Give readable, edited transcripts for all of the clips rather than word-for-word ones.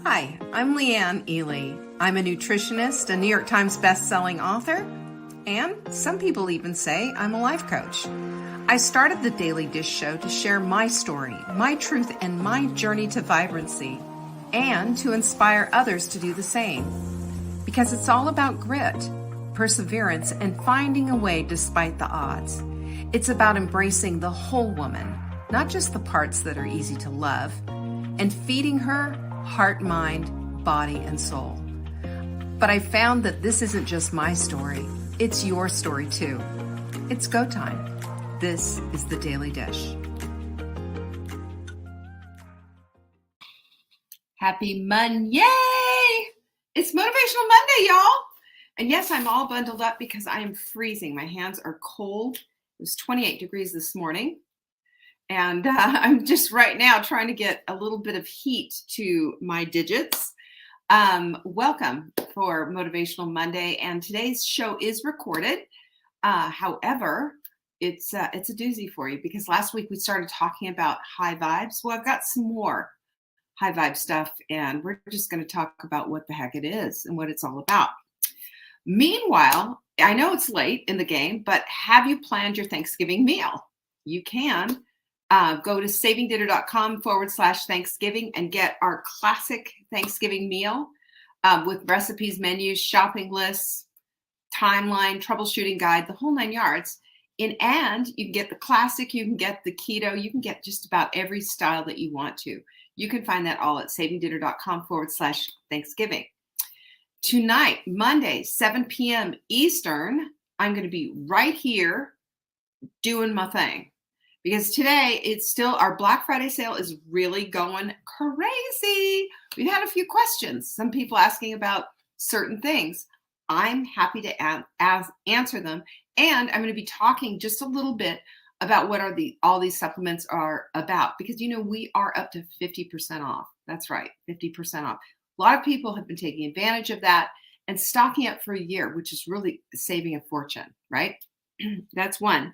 Hi, I'm Leanne Ely. I'm a nutritionist, a New York Times best-selling author, and some people even say I'm a life coach. I started the Daily Dish Show to share my story, my truth, and my journey to vibrancy, and to inspire others to do the same. Because it's all about grit, perseverance, and finding a way despite the odds. It's about embracing the whole woman, not just the parts that are easy to love, and feeding her heart, mind, body, and soul. But I found that this isn't just my story, it's your story too. It's go time. This is the Daily Dish. Happy Monday! It's Motivational Monday, y'all. And yes, I'm all bundled up because I am freezing. My hands are cold. It was 28 degrees this morning. And I'm just right now trying to get a little bit of heat to my digits. Welcome for Motivational Monday. And today's show is recorded. However, it's a doozy for you because last week we started talking about high vibes. Well, I've got some more high vibe stuff, and we're just going to talk about what the heck it is and what it's all about. Meanwhile, I know it's late in the game, but have you planned your Thanksgiving meal? You can. Go to savingdinner.com/Thanksgiving and get our classic Thanksgiving meal with recipes, menus, shopping lists, timeline, troubleshooting guide, the whole 9 yards. And you can get the classic, you can get the keto, you can get just about every style that you want to. You can find that all at savingdinner.com/Thanksgiving. Tonight, Monday, 7 p.m. Eastern, I'm going to be right here doing my thing. Because today, it's still, our Black Friday sale is really going crazy. We've had a few questions, some people asking about certain things. I'm happy to answer them. And I'm going to be talking just a little bit about what are all these supplements are about. Because, you know, we are up to 50% off. That's right, 50% off. A lot of people have been taking advantage of that and stocking up for a year, which is really saving a fortune, right? That's one.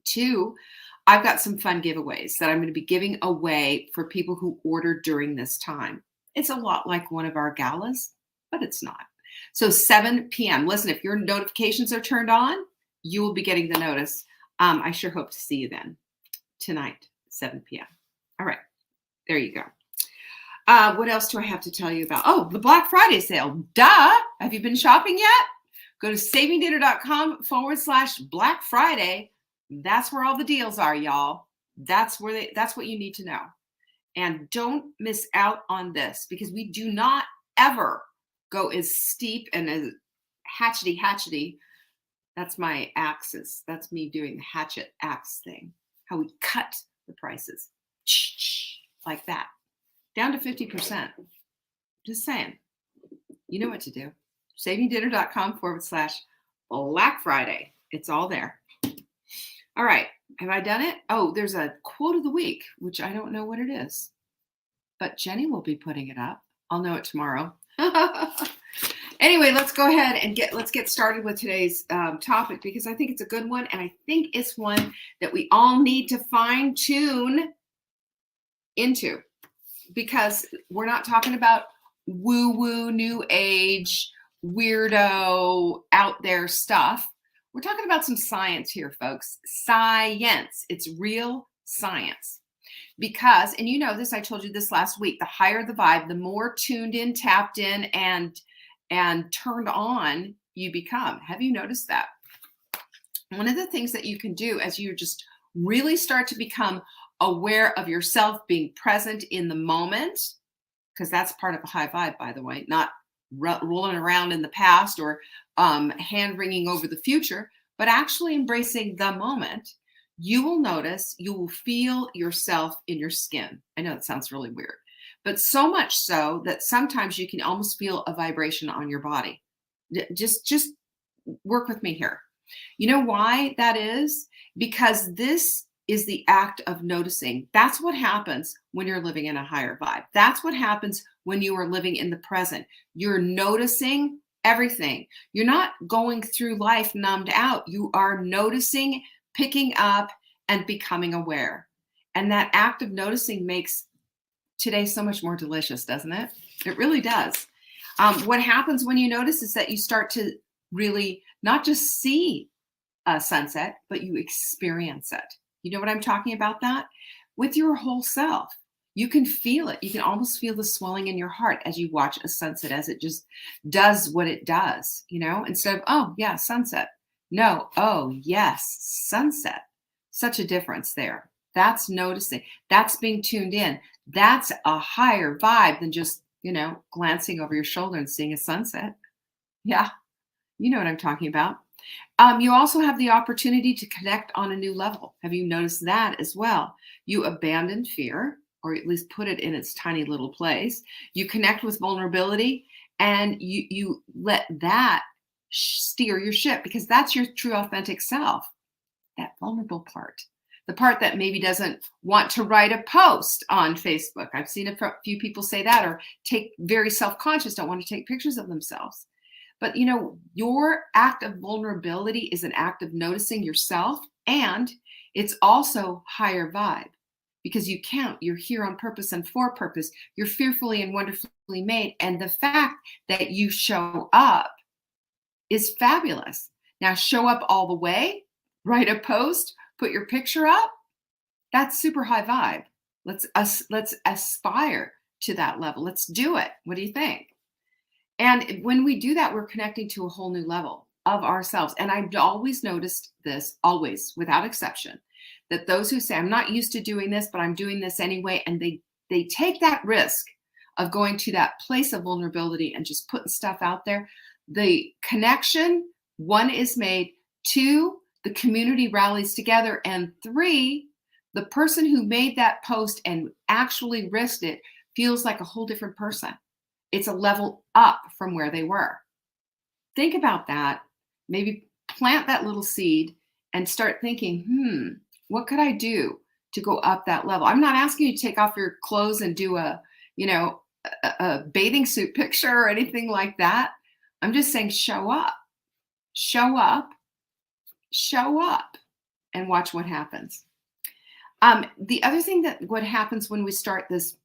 Two, I've got some fun giveaways that I'm going to be giving away for people who order during this time. It's a lot like one of our galas, but it's not. So 7 p.m. Listen, if your notifications are turned on, you will be getting the notice. I sure hope to see you then tonight, 7 p.m. All right, there you go. What else do I have to tell you about? Oh, the Black Friday sale. Duh. Have you been shopping yet? Go to savingdinner.com/Black Friday. That's where all the deals are, y'all. That's what you need to know. And don't miss out on this because we do not ever go as steep and as hatchety. That's my axes. That's me doing the hatchet axe thing. How we cut the prices like that. Down to 50%. Just saying. You know what to do. savingdinner.com/Black Friday. It's all there. All right. Have I done it? Oh, there's a quote of the week, which I don't know what it is. But Jenny will be putting it up. I'll know it tomorrow. Anyway, let's go ahead and let's get started with today's topic because I think it's a good one. And I think it's one that we all need to fine tune into. Because we're not talking about woo-woo, new age, weirdo, out there stuff. We're talking about some science here, folks. Science. It's real science. Because, and you know this, I told you this last week, the higher the vibe, the more tuned in, tapped in, and turned on you become. Have you noticed that? One of the things that you can do as you just really start to become aware of yourself, being present in the moment, because that's part of a high vibe, by the way, not rolling around in the past or hand wringing over the future, but actually embracing the moment. You will notice, you will feel yourself in your skin. I know it sounds really weird, but so much so that sometimes you can almost feel a vibration on your body. Just work with me here. You know why that is? Because this is the act of noticing. That's what happens when you're living in a higher vibe. That's what happens when you are living in the present. You're noticing everything. You're not going through life numbed out. You are noticing, picking up, and becoming aware. And that act of noticing makes today so much more delicious, doesn't it? It really does. What happens when you notice is that you start to really not just see a sunset, but you experience it. You know what I'm talking about that? With your whole self. You can feel it. You can almost feel the swelling in your heart as you watch a sunset, as it just does what it does, instead of, oh, yeah, sunset. No, oh, yes, sunset. Such a difference there. That's noticing. That's being tuned in. That's a higher vibe than just, glancing over your shoulder and seeing a sunset. Yeah, you know what I'm talking about. You also have the opportunity to connect on a new level. Have you noticed that as well? You abandon fear, or at least put it in its tiny little place. You connect with vulnerability, and you let that steer your ship, because that's your true authentic self, that vulnerable part. The part that maybe doesn't want to write a post on Facebook. I've seen a few people say that, or take very self-conscious, don't want to take pictures of themselves. But your act of vulnerability is an act of noticing yourself, and it's also higher vibe, because you count. You're here on purpose and for purpose. You're fearfully and wonderfully made. And the fact that you show up is fabulous. Now, show up all the way, write a post, put your picture up. That's super high vibe. Let's aspire to that level. Let's do it. What do you think? And when we do that, we're connecting to a whole new level of ourselves. And I've always noticed this, always, without exception, that those who say, I'm not used to doing this, but I'm doing this anyway, and they take that risk of going to that place of vulnerability and just putting stuff out there, the connection, one, is made, two, the community rallies together, and three, the person who made that post and actually risked it feels like a whole different person. It's a level up from where they were. Think about that. Maybe plant that little seed and start thinking, what could I do to go up that level? I'm not asking you to take off your clothes and do a bathing suit picture or anything like that. I'm just saying, show up, show up, show up, and watch what happens. The other thing that what happens when we start this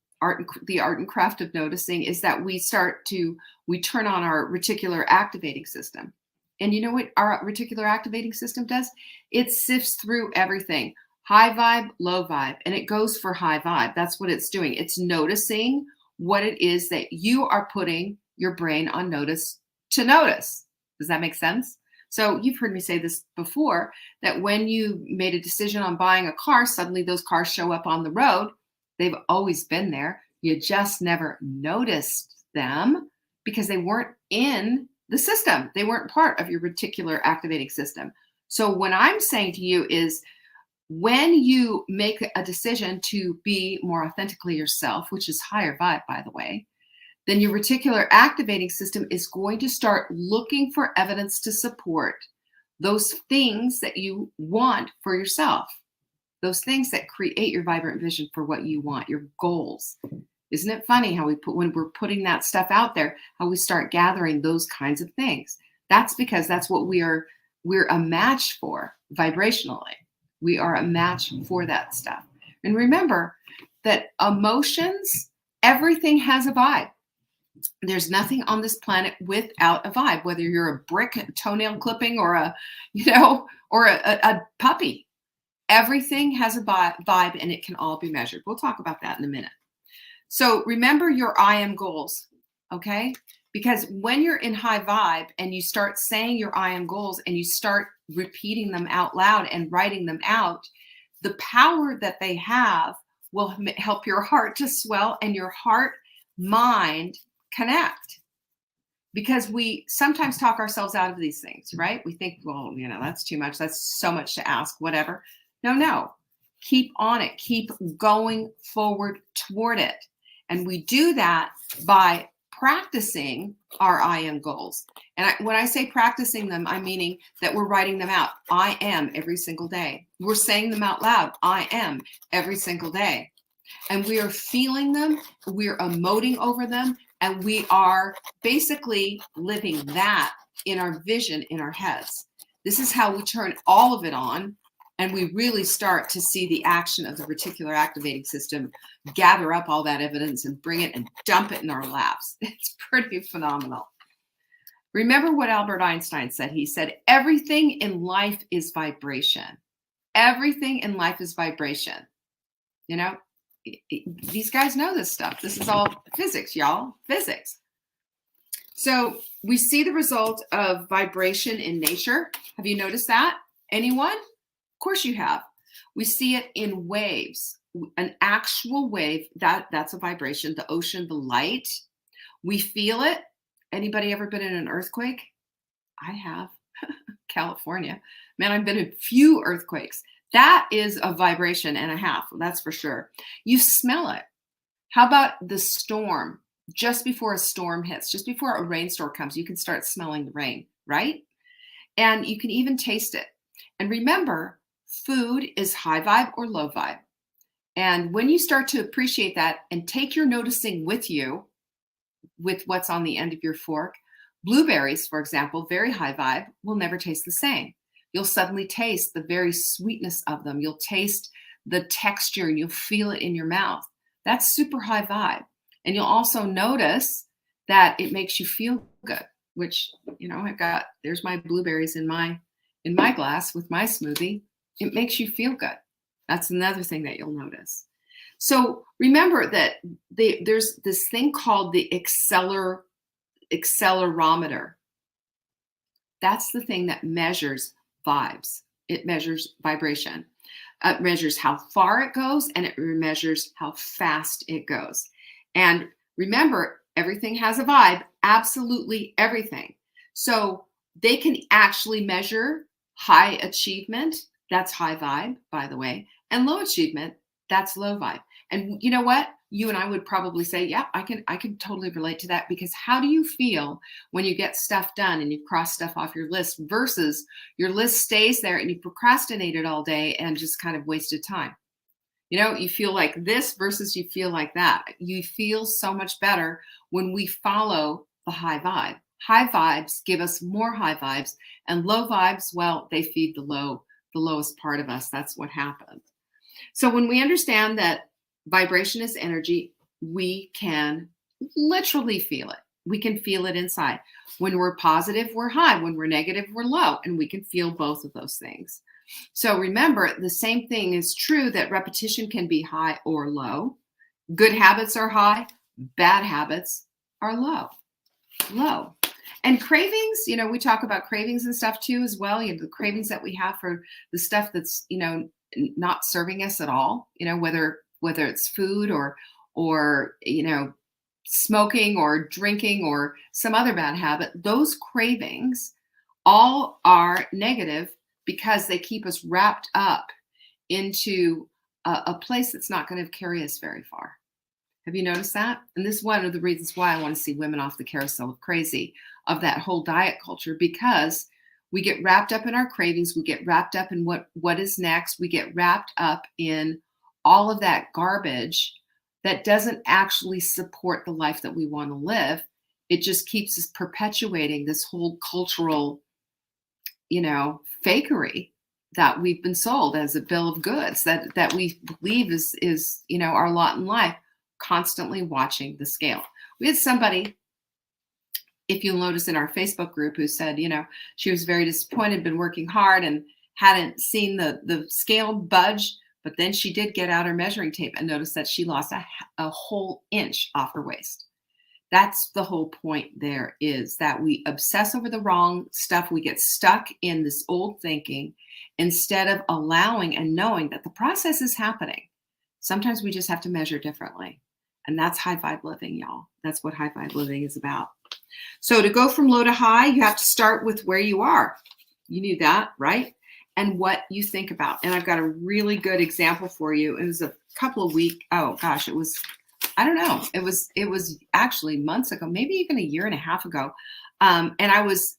the art and craft of noticing is that we turn on our reticular activating system. And you know what our reticular activating system does? It sifts through everything, high vibe, low vibe, and it goes for high vibe. That's what it's doing. It's noticing what it is that you are putting your brain on notice to notice. Does that make sense? So you've heard me say this before, that when you made a decision on buying a car, suddenly those cars show up on the road. They've always been there. You just never noticed them because they weren't in the system. They weren't part of your reticular activating system. So what I'm saying to you is, when you make a decision to be more authentically yourself, which is higher vibe, by the way, then your reticular activating system is going to start looking for evidence to support those things that you want for yourself. Those things that create your vibrant vision for what you want, your goals. Isn't it funny how when we're putting that stuff out there, how we start gathering those kinds of things? That's because that's what we're a match for vibrationally. We are a match for that stuff. And remember that emotions, everything has a vibe. There's nothing on this planet without a vibe, whether you're a brick toenail clipping or a puppy. Everything has a vibe, and it can all be measured. We'll talk about that in a minute. So remember your I am goals, okay? Because when you're in high vibe and you start saying your I am goals and you start repeating them out loud and writing them out, the power that they have will help your heart to swell and your heart, mind connect. Because we sometimes talk ourselves out of these things, right? We think, well, that's too much. That's so much to ask, whatever. No. Keep on it. Keep going forward toward it. And we do that by practicing our I am goals. And when I say practicing them, I'm meaning that we're writing them out. I am every single day. We're saying them out loud. I am every single day. And we are feeling them. We're emoting over them. And we are basically living that in our vision in our heads. This is how we turn all of it on. And we really start to see the action of the reticular activating system gather up all that evidence and bring it and dump it in our laps. It's pretty phenomenal. Remember what Albert Einstein said? He said, everything in life is vibration. Everything in life is vibration. You know, these guys know this stuff. This is all physics, y'all. Physics. So we see the result of vibration in nature. Have you noticed that? Anyone? Of course you have. We see it in waves. An actual wave, that's a vibration. The ocean, the light. We feel it. Anybody ever been in an earthquake? I have. California. Man, I've been in a few earthquakes. That is a vibration and a half. That's for sure. You smell it. How about the storm? Just before a storm hits, just before a rainstorm comes, you can start smelling the rain, right? And you can even taste it. And remember, food is high vibe or low vibe. And when you start to appreciate that and take your noticing with you, with what's on the end of your fork, blueberries, for example, very high vibe, will never taste the same. You'll suddenly taste the very sweetness of them. You'll taste the texture and you'll feel it in your mouth. That's super high vibe. And you'll also notice that it makes you feel good, which, you know, there's my blueberries in my glass with my smoothie. It makes you feel good. That's another thing that you'll notice. So remember that there's this thing called the accelerometer. That's the thing that measures vibes. It measures vibration. It measures how far it goes, and it measures how fast it goes. And remember, everything has a vibe, absolutely everything. So they can actually measure high achievement, that's high vibe, by the way, and low achievement, that's low vibe. And you know what? You and I would probably say, yeah, I can totally relate to that, because how do you feel when you get stuff done and you cross stuff off your list versus your list stays there and you procrastinated all day and just kind of wasted time? You know, you feel like this versus you feel like that. You feel so much better when we follow the high vibe. High vibes give us more high vibes, and low vibes, well, they feed the lowest part of us. That's what happens. So when we understand that vibration is energy, we can literally feel it. We can feel it inside. When we're positive, we're high. When we're negative, we're low. And we can feel both of those things. So remember, the same thing is true, that repetition can be high or low. Good habits are high. Bad habits are low. Low. And cravings, you know, we talk about cravings and stuff too as well. You know, the cravings that we have for the stuff that's, you know, not serving us at all, you know, whether it's food or, you know, smoking or drinking or some other bad habit, those cravings all are negative because they keep us wrapped up into a place that's not going to carry us very far. Have you noticed that? And this is one of the reasons why I want to see women off the carousel of crazy of that whole diet culture, because we get wrapped up in our cravings. We get wrapped up in what is next. We get wrapped up in all of that garbage that doesn't actually support the life that we want to live. It just keeps us perpetuating this whole cultural, you know, fakery that we've been sold as a bill of goods that we believe is, you know, our lot in life, constantly watching the scale. We had somebody, if you'll notice in our Facebook group, who said, you know, she was very disappointed, been working hard and hadn't seen the scale budge, but then she did get out her measuring tape and noticed that she lost a whole inch off her waist. That's the whole point there, is that we obsess over the wrong stuff. We get stuck in this old thinking instead of allowing and knowing that the process is happening. Sometimes we just have to measure differently. And that's high vibe living, y'all. That's what high vibe living is about. So to go from low to high, you have to start with where you are. You knew that, right? And what you think about. And I've got a really good example for you. It was a couple of weeks. Oh gosh, it was, I don't know. It was actually months ago, maybe even a year and a half ago. And I was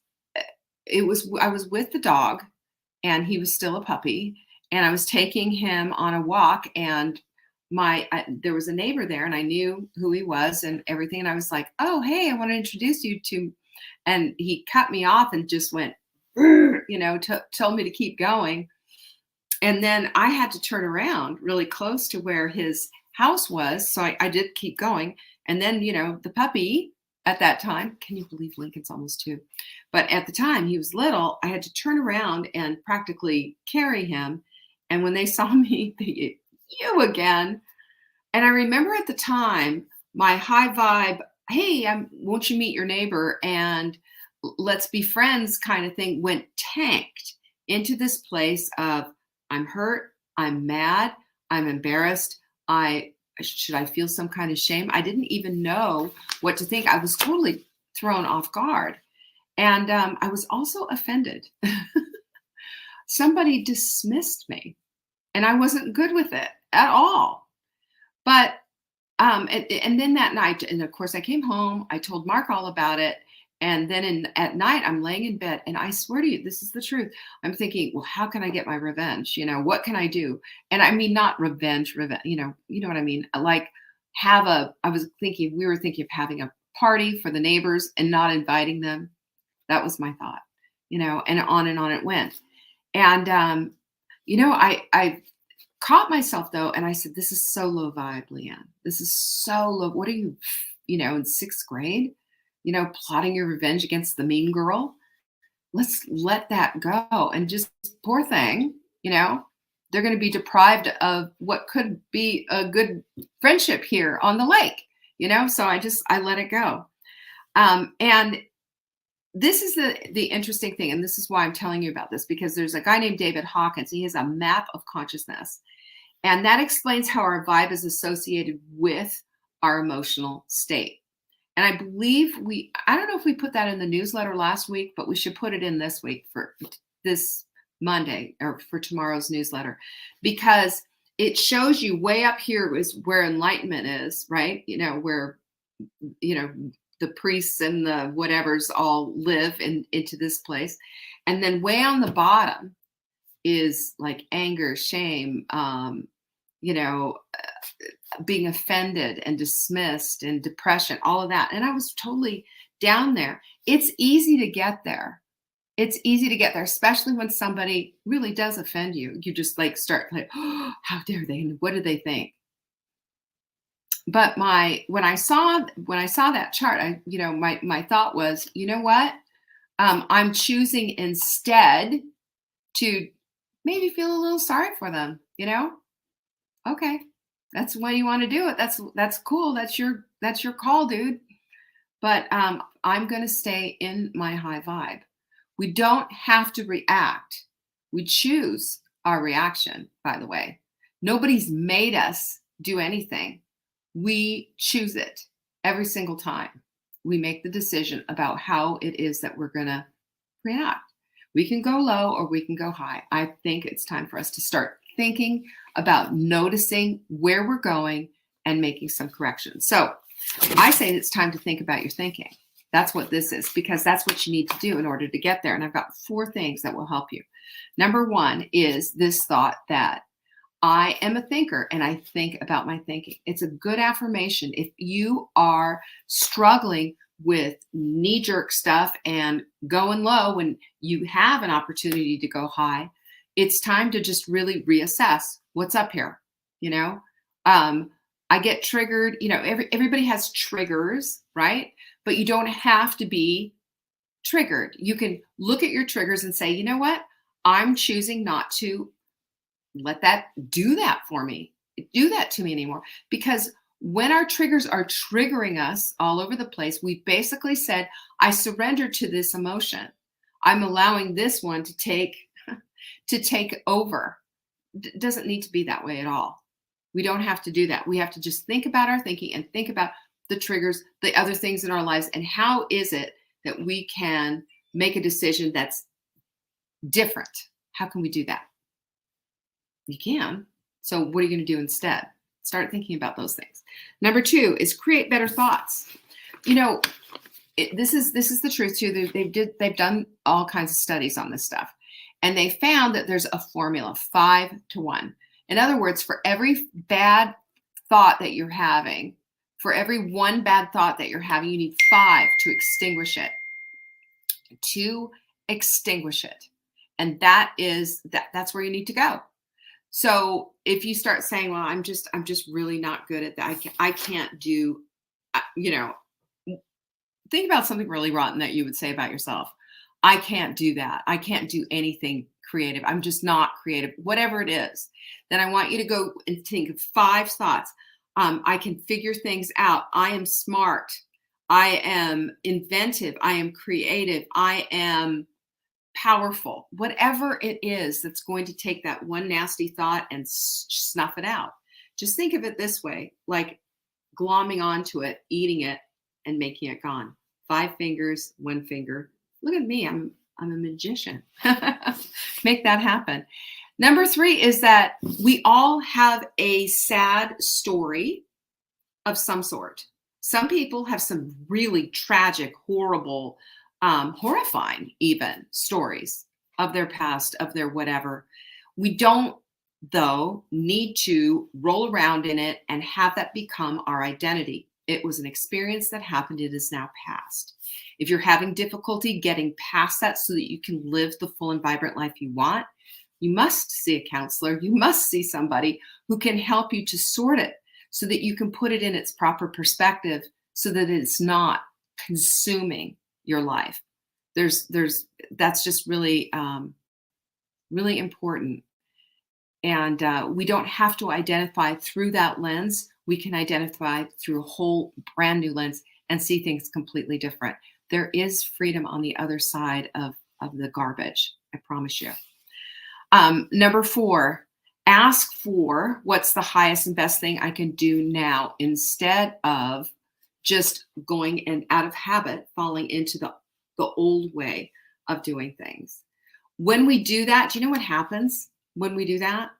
with the dog, and he was still a puppy, and I was taking him on a walk, and there was a neighbor there, and I knew who he was and everything. And I was like, oh, hey, I want to introduce you to, and he cut me off and just went, you know, told me to keep going. And then I had to turn around really close to where his house was. So I did keep going. And then, the puppy at that time, can you believe Lincoln's almost 2? But at the time he was little, I had to turn around and practically carry him. And when they saw me, they, you again. And I remember at the time, my high vibe, hey, won't you meet your neighbor and let's be friends kind of thing went tanked into this place of I'm hurt, I'm mad, I'm embarrassed. Should I feel some kind of shame? I didn't even know what to think. I was totally thrown off guard. And I was also offended. Somebody dismissed me, and I wasn't good with it at all. But and then that night, and of course, I came home. I told Mark all about it, and then at night, I'm laying in bed, and I swear to you, this is the truth. I'm thinking, well, how can I get my revenge? What can I do? And I mean, not revenge. You know what I mean. Like we were thinking of having a party for the neighbors and not inviting them. That was my thought. And on it went. And I caught myself though, and I said, this is so low vibe, Leanne. This is so low. What are you, in 6th grade, plotting your revenge against the mean girl? Let's let that go. And just poor thing, they're going to be deprived of what could be a good friendship here on the lake, so I let it go. And this is the interesting thing. And this is why I'm telling you about this, because there's a guy named David Hawkins. He has a map of consciousness. And that explains how our vibe is associated with our emotional state. And I believe I don't know if we put that in the newsletter last week, but we should put it in this week for this Monday or for tomorrow's newsletter, because it shows you way up here is where enlightenment is, right? Where, the priests and the whatevers all live into this place. And then way on the bottom is like anger, shame, being offended and dismissed and depression, all of that. And I was totally down there. It's easy to get there. It's easy to get there, especially when somebody really does offend you. You just start oh, how dare they? And what do they think? But when I saw that chart, my thought was, you know what? I'm choosing instead to maybe feel a little sorry for them. Okay, that's why you want to do it. That's cool. That's your call, dude. But I'm going to stay in my high vibe. We don't have to react. We choose our reaction, by the way. Nobody's made us do anything. We choose it every single time. We make the decision about how it is that we're going to react. We can go low or we can go high. I think it's time for us to start thinking about noticing where we're going and making some corrections. So I say it's time to think about your thinking. That's what this is, because that's what you need to do in order to get there. And I've got 4 things that will help you. Number 1 is this thought that I am a thinker and I think about my thinking. It's a good affirmation. If you are struggling with knee-jerk stuff and going low when you have an opportunity to go high, it's time to just really reassess what's up here. I get triggered. Everybody has triggers, right? But you don't have to be triggered. You can look at your triggers and say, you know what? I'm choosing not to let that do that for me, do that to me anymore. Because when our triggers are triggering us all over the place, we basically said, I surrender to this emotion. I'm allowing this one to take over. Doesn't need to be that way at all. We don't have to do that. We have to just think about our thinking and think about the triggers, the other things in our lives, and how is it that we can make a decision that's different. How can we do that? You can. So what are you going to do instead? Start thinking about those things. Number 2 is create better thoughts. This is the truth too. They've done all kinds of studies on this stuff, and they found that there's a formula, 5 to 1. In other words, for every bad thought that you're having, for every 1 bad thought that you're having, you need 5 to extinguish it. To extinguish it. And that's where you need to go. So if you start saying, well, I'm just really not good at that. I can't do, you know, think about something really rotten that you would say about yourself. I can't do that. I can't do anything creative. I'm just not creative, whatever it is. Then I want you to go and think of 5 thoughts. I can figure things out. I am smart. I am inventive. I am creative. I am powerful. Whatever it is that's going to take that one nasty thought and snuff it out. Just think of it this way, like glomming onto it, eating it, and making it gone. 5 fingers, 1 finger. Look at me. I'm a magician. Make that happen. Number 3 is that we all have a sad story of some sort. Some people have some really tragic, horrible, horrifying even stories of their past, of their whatever. We don't, though, need to roll around in it and have that become our identity. It was an experience that happened. It is now past. If you're having difficulty getting past that so that you can live the full and vibrant life you want, you must see a counselor. You must see somebody who can help you to sort it so that you can put it in its proper perspective so that it's not consuming your life. That's just really, really important. And we don't have to identify through that lens. We can identify through a whole brand new lens and see things completely different. There is freedom on the other side of the garbage, I promise you. Number 4, ask for what's the highest and best thing I can do now instead of just going and out of habit falling into the old way of doing things. When we do that, do you know what happens when we do that?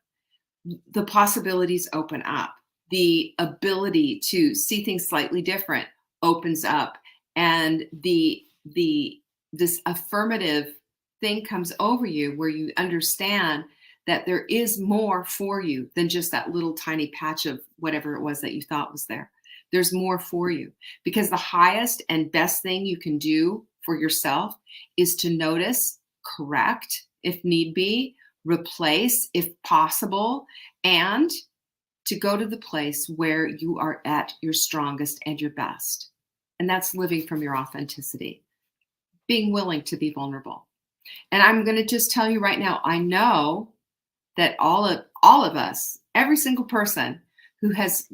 The possibilities open up. The ability to see things slightly different opens up, and this affirmative thing comes over you where you understand that there is more for you than just that little tiny patch of whatever it was that you thought was there. There's more for you, because the highest and best thing you can do for yourself is to notice, correct if need be, replace if possible, and to go to the place where you are at your strongest and your best. And that's living from your authenticity, being willing to be vulnerable. And I'm going to just tell you right now, I know that all of us, every single person who has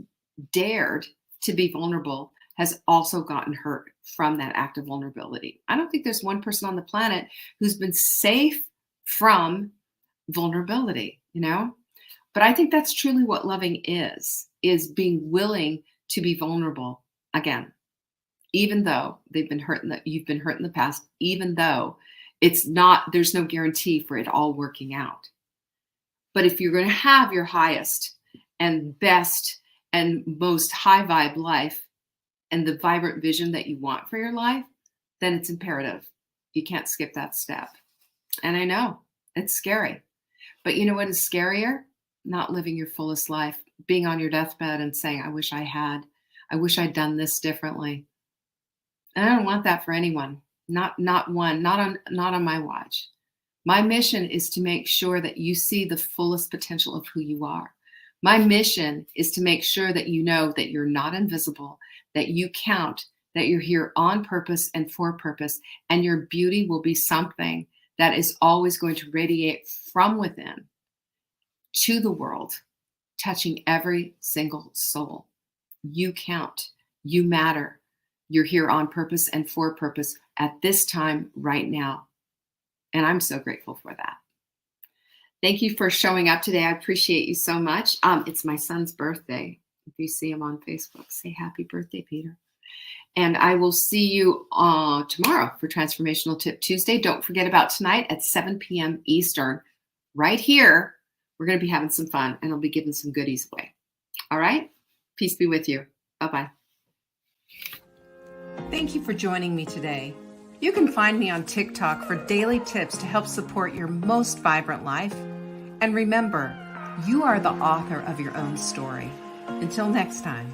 dared to be vulnerable has also gotten hurt from that act of vulnerability. I don't think there's one person on the planet who's been safe from vulnerability, you know? But I think that's truly what loving is being willing to be vulnerable again, even though you've been hurt in the past, even though there's no guarantee for it all working out. But if you're going to have your highest and best and most high vibe life and the vibrant vision that you want for your life, then it's imperative. You can't skip that step. And I know it's scary, but you know what is scarier? Not living your fullest life, being on your deathbed and saying, I wish I'd done this differently. And I don't want that for anyone. Not on my watch. My mission is to make sure that you see the fullest potential of who you are. My mission is to make sure that you know that you're not invisible, that you count, that you're here on purpose and for purpose, and your beauty will be something that is always going to radiate from within to the world, touching every single soul. You count, you matter. You're here on purpose and for purpose at this time right now. And I'm so grateful for that. Thank you for showing up today. I appreciate you so much. It's my son's birthday. If you see him on Facebook, say happy birthday, Peter. And I will see you tomorrow for Transformational Tip Tuesday. Don't forget about tonight at 7 p.m. Eastern. Right here, we're going to be having some fun, and I'll be giving some goodies away. All right? Peace be with you. Bye-bye. Thank you for joining me today. You can find me on TikTok for daily tips to help support your most vibrant life. And remember, you are the author of your own story. Until next time.